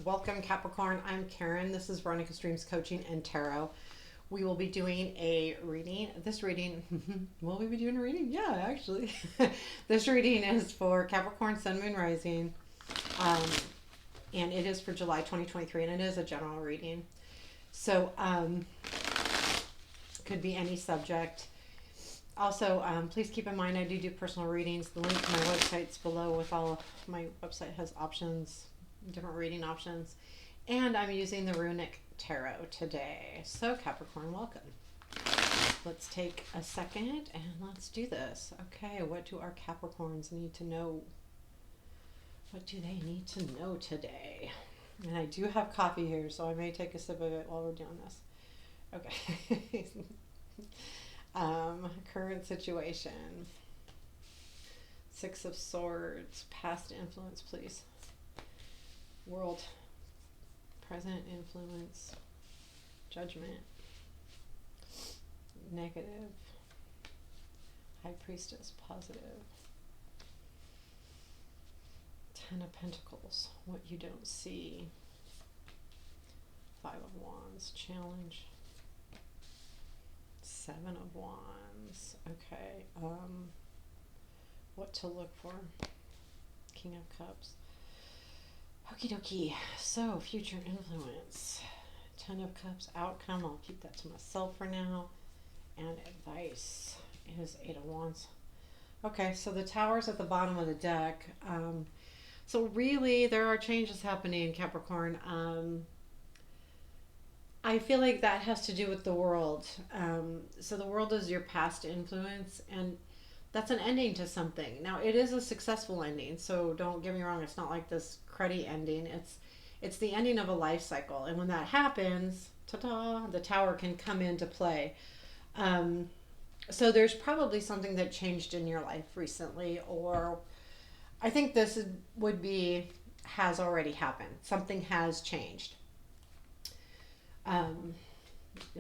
Welcome, Capricorn. I'm Karen. This is Runik Streams Coaching and Tarot. We will be doing a reading. This reading, will we be doing a reading? Yeah, actually. This reading is for Capricorn, Sun, Moon, Rising. Um, and it is for July 2023, and it is a general reading. So, could be any subject. Also, please keep in mind I do personal readings. The link to my website's below with all of my website has options, different reading options. And I'm using the Runik Tarot today. So Capricorn, welcome. Let's take a second and let's do this. Okay, what do our Capricorns need to know? What do they need to know today? And I do have coffee here, so I may take a sip of it while we're doing this. Okay. Current situation. Six of Swords. Past influence, please. World. Present influence. Judgment. Negative. High Priestess, positive. Ten of Pentacles. What you don't see. Five of Wands. Challenge. Seven of Wands. Okay. What to look for? King of Cups. Okie dokie. So, future influence. Ten of Cups. Outcome. I'll keep that to myself for now. And advice is Eight of Wands. Okay, so the Tower's at the bottom of the deck. So really, there are changes happening, Capricorn. I feel like that has to do with the world. So the world is your past influence, and that's an ending to something. Now, it is a successful ending, so don't get me wrong. It's not like this cruddy ending. It's the ending of a life cycle, and when that happens, ta-da, the Tower can come into play. So there's probably something that changed in your life recently, or I think this would be has already happened. Something has changed. And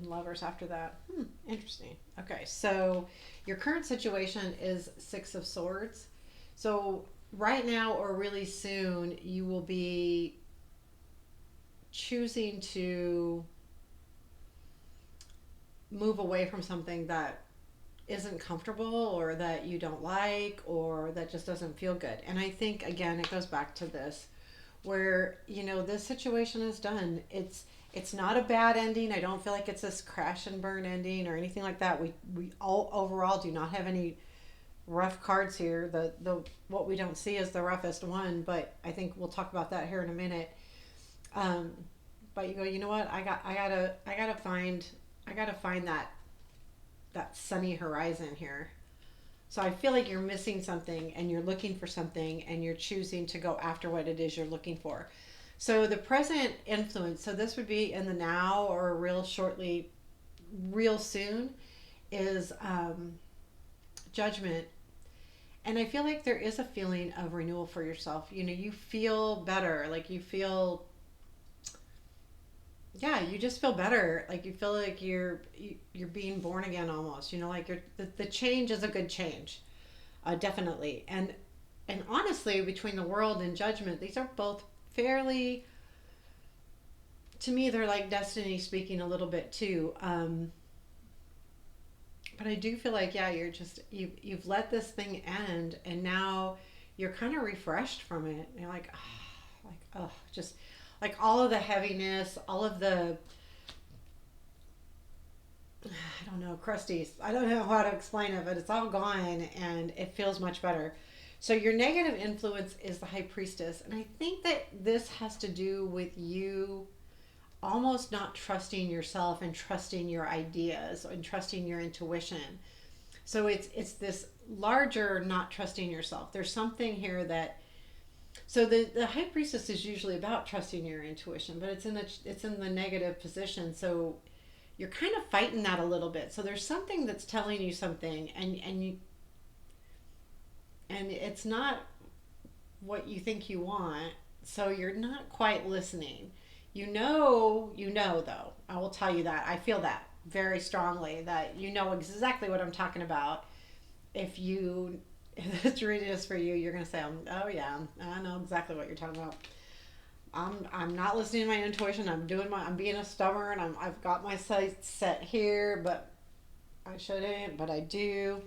Lovers after that. Interesting. Okay, so your current situation is Six of Swords. So right now or really soon, you will be choosing to move away from something that isn't comfortable or that you don't like or that just doesn't feel good. And I think, again, it goes back to this where, this situation is done. It's not a bad ending. I don't feel like it's this crash and burn ending or anything like that. We all overall do not have any rough cards here. The what we don't see is the roughest one, but I think we'll talk about that here in a minute. But you go, you know what? I gotta find that sunny horizon here. So I feel like you're missing something and you're looking for something and you're choosing to go after what it is you're looking for. So the present influence, so this would be in the now or real shortly, real soon, is Judgment. And I feel like there is a feeling of renewal for yourself. You feel better. Like you feel, yeah, you just feel better. Like you feel like you're being born again almost. Like the change is a good change, definitely. And honestly, between the World and Judgment, these are both fairly, to me, they're like destiny speaking a little bit too. But I do feel like, yeah, you've let this thing end, and now you're kind of refreshed from it. And you're like, just like all of the heaviness, all of the, I don't know, crusties. I don't know how to explain it, but it's all gone and it feels much better. So your negative influence is the High Priestess. And I think that this has to do with you almost not trusting yourself and trusting your ideas and trusting your intuition. So it's this larger not trusting yourself. There's something here that, so the High Priestess is usually about trusting your intuition, but it's in the negative position. So you're kind of fighting that a little bit. So there's something that's telling you something, and it's not what you think you want, so you're not quite listening. Though. I will tell you that. I feel that very strongly, that you know exactly what I'm talking about. If this reading is for you, you're going to say, oh yeah, I know exactly what you're talking about. I'm not listening to my intuition. I'm being a stubborn. I've got my sights set here, but I shouldn't, but I do.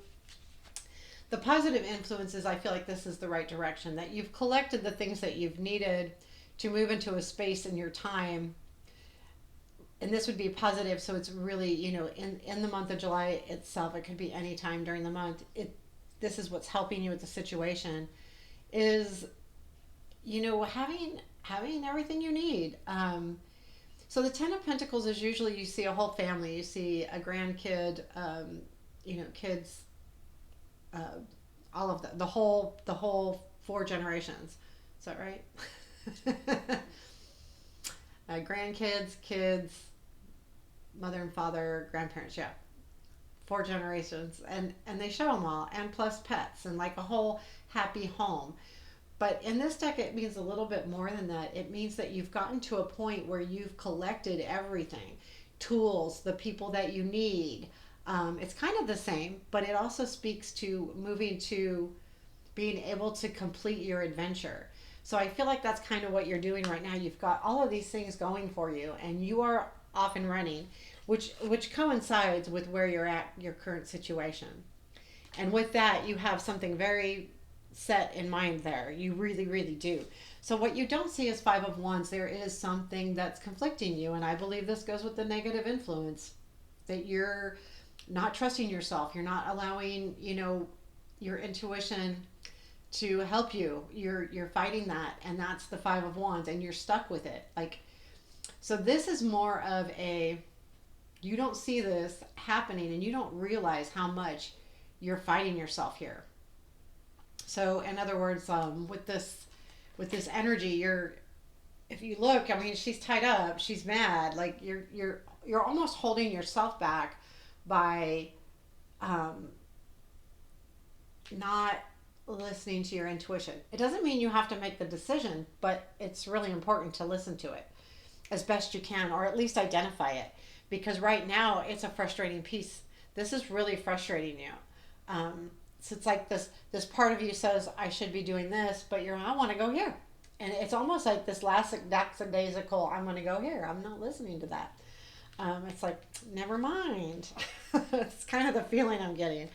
The positive influences, I feel like this is the right direction, that you've collected the things that you've needed to move into a space in your time. And this would be positive, so it's really, in the month of July itself, it could be any time during the month. This is what's helping you with the situation is, having everything you need. So the Ten of Pentacles is usually you see a whole family, you see a grandkid, kids, uh, all of the whole four generations. Is that right? Grandkids, kids, mother and father, grandparents. Yeah, four generations, and they show them all, and plus pets, and like a whole happy home. But in this deck, it means a little bit more than that. It means that you've gotten to a point where you've collected everything, tools, the people that you need. It's kind of the same, but it also speaks to moving to being able to complete your adventure. So I feel like that's kind of what you're doing right now. You've got all of these things going for you, and you are off and running, which coincides with where you're at, your current situation. And with that, you have something very set in mind there. You really, really do. So what you don't see is Five of Wands. There is something that's conflicting you, and I believe this goes with the negative influence, that you're not trusting yourself. You're not allowing, your intuition to help you. You're fighting that, and that's the Five of Wands, and you're stuck with it. So this is more of you don't see this happening, and you don't realize how much you're fighting yourself here. So in other words, with this energy, if you look, I mean, she's tied up, she's mad, like you're almost holding yourself back by not listening to your intuition. It doesn't mean you have to make the decision, but it's really important to listen to it as best you can, or at least identify it, because right now it's a frustrating piece. This is really frustrating you. So it's like this part of you says, I should be doing this, but I want to go here. And it's almost like this last lackadaisical, I'm going to go here. I'm not listening to that. It's like, never mind. It's kind of the feeling I'm getting.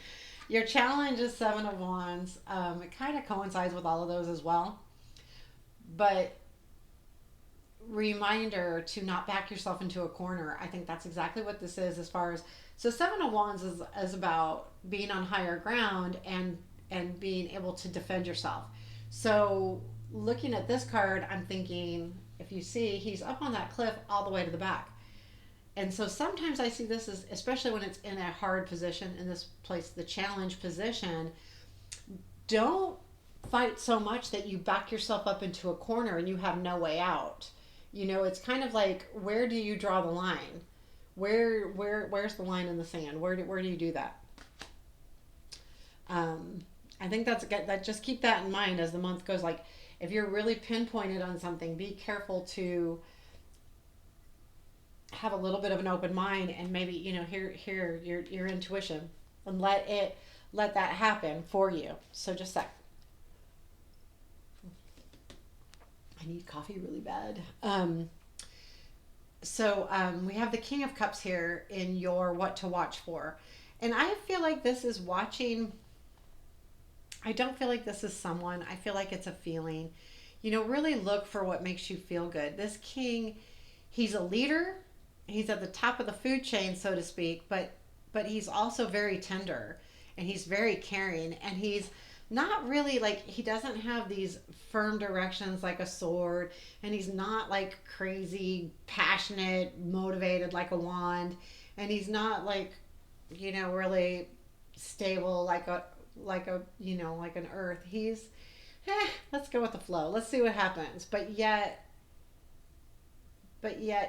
Your challenge is Seven of Wands. It kind of coincides with all of those as well. But reminder to not back yourself into a corner. I think that's exactly what this is as far as, so Seven of Wands is about being on higher ground and being able to defend yourself. So looking at this card, I'm thinking, if you see, he's up on that cliff all the way to the back. And so sometimes I see this as, especially when it's in a hard position, in this place, the challenge position, don't fight so much that you back yourself up into a corner and you have no way out. It's kind of like, where do you draw the line? Where's the line in the sand? Where do you do that? I think that just keep that in mind as the month goes. Like, if you're really pinpointed on something, be careful to have a little bit of an open mind, and maybe hear your intuition and let that happen for you. So just that. I need coffee really bad. So we have the King of Cups here in your what to watch for. And I feel like this is watching. I don't feel like this is someone. I feel like it's a feeling. Really look for what makes you feel good. This king, he's a leader. He's at the top of the food chain, so to speak, but he's also very tender, and he's very caring, and he's not really he doesn't have these firm directions like a sword, and he's not like crazy passionate, motivated like a wand, and he's not really stable like an earth. He's let's go with the flow, let's see what happens, but yet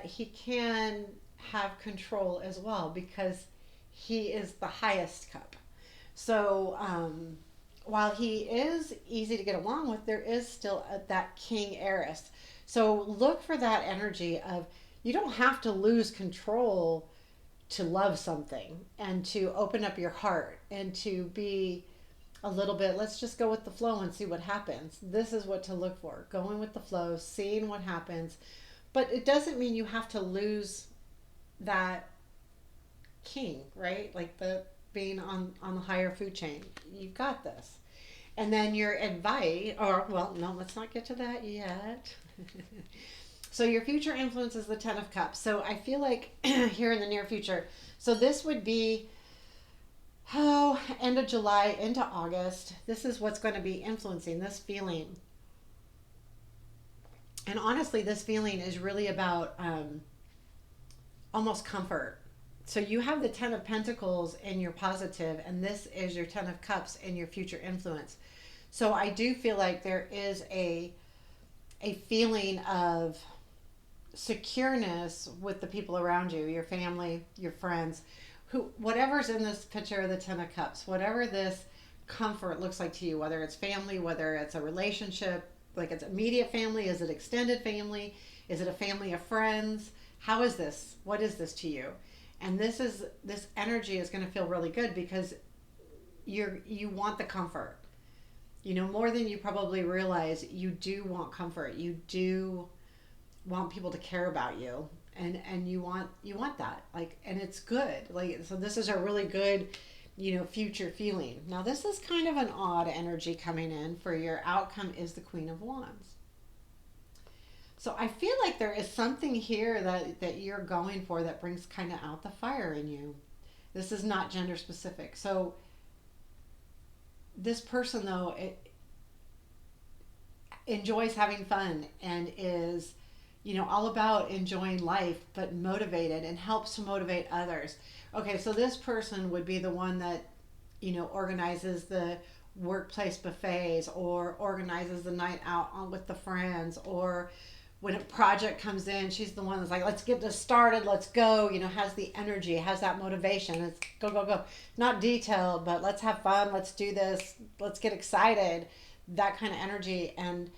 he can have control as well, because he is the highest cup. So while he is easy to get along with, there is still that king heiress. So look for that energy of, you don't have to lose control to love something and to open up your heart and to be a little bit, let's just go with the flow and see what happens. This is what to look for, going with the flow, seeing what happens. But it doesn't mean you have to lose that king, right? Like the being on the higher food chain. You've got this. And then your advice, or well, no, let's not get to that yet. So your future influence is the 10 of Cups. So I feel like here in the near future, so this would be, oh, end of July into August. This is what's going to be influencing this feeling. And honestly, this feeling is really about almost comfort. So you have the 10 of Pentacles in your positive, and this is your 10 of Cups in your future influence. So I do feel like there is a feeling of secureness with the people around you, your family, your friends, who, whatever's in this picture of the 10 of Cups, whatever this comfort looks like to you, whether it's family, whether it's a relationship, like it's immediate family, is it extended family, is it a family of friends, how is this, what is this to you? And this energy is going to feel really good because you want the comfort, more than you probably realize. You do want comfort, you do want people to care about you, and you want that, like, and it's good, like, so this is a really good future feeling. Now this is kind of an odd energy coming in for your outcome is the Queen of Wands. So I feel like there is something here that you're going for that brings kind of out the fire in you. This is not gender specific. So this person though, it enjoys having fun and is all about enjoying life, but motivated and helps to motivate others. Okay, so this person would be the one that organizes the workplace buffets or organizes the night out on with the friends, or when a project comes in, she's the one that's like, let's get this started, let's go, has the energy, has that motivation. It's go, go, go. Not detailed, but let's have fun, let's do this, let's get excited, that kind of energy. And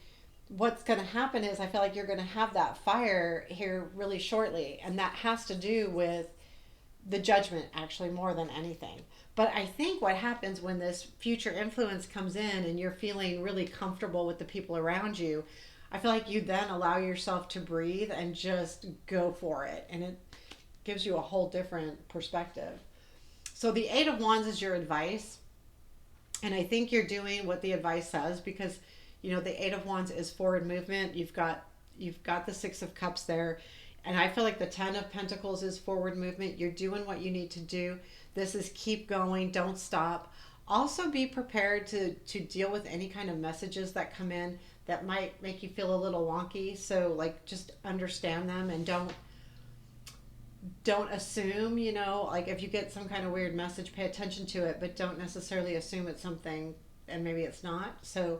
what's going to happen is I feel like you're going to have that fire here really shortly. And that has to do with the judgment, actually, more than anything. But I think what happens when this future influence comes in and you're feeling really comfortable with the people around you, I feel like you then allow yourself to breathe and just go for it. And it gives you a whole different perspective. So the 8 of Wands is your advice. And I think you're doing what the advice says because, the 8 of Wands is forward movement. You've got the 6 of Cups there. And I feel like the 10 of Pentacles is forward movement. You're doing what you need to do. This is keep going. Don't stop. Also be prepared to deal with any kind of messages that come in that might make you feel a little wonky. So like just understand them and don't assume, like if you get some kind of weird message, pay attention to it, but don't necessarily assume it's something and maybe it's not. So,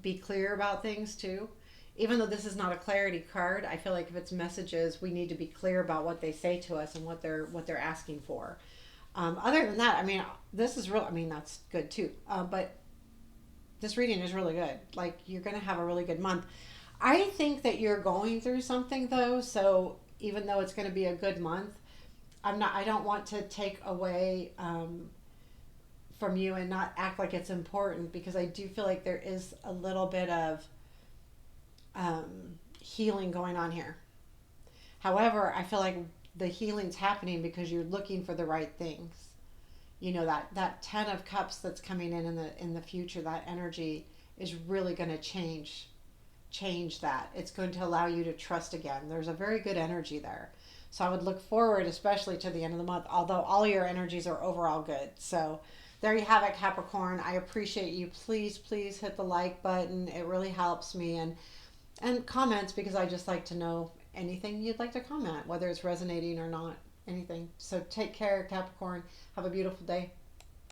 be clear about things too. Even though this is not a clarity card, I feel like if it's messages, we need to be clear about what they say to us and what they're asking for. Other than that, this is real. That's good too. But this reading is really good. Like you're going to have a really good month. I think that you're going through something though. So even though it's going to be a good month, I don't want to take away from you and not act like it's important, because I do feel like there is a little bit of healing going on here. However, I feel like the healing's happening because you're looking for the right things. That 10 of Cups that's coming in the future, that energy is really going to change that. It's going to allow you to trust again. There's a very good energy there. So I would look forward especially to the end of the month, although all your energies are overall good. So there you have it, Capricorn. I appreciate you. Please hit the like button. It really helps me. And comments, because I just like to know anything you'd like to comment, whether it's resonating or not, anything. So take care, Capricorn. Have a beautiful day.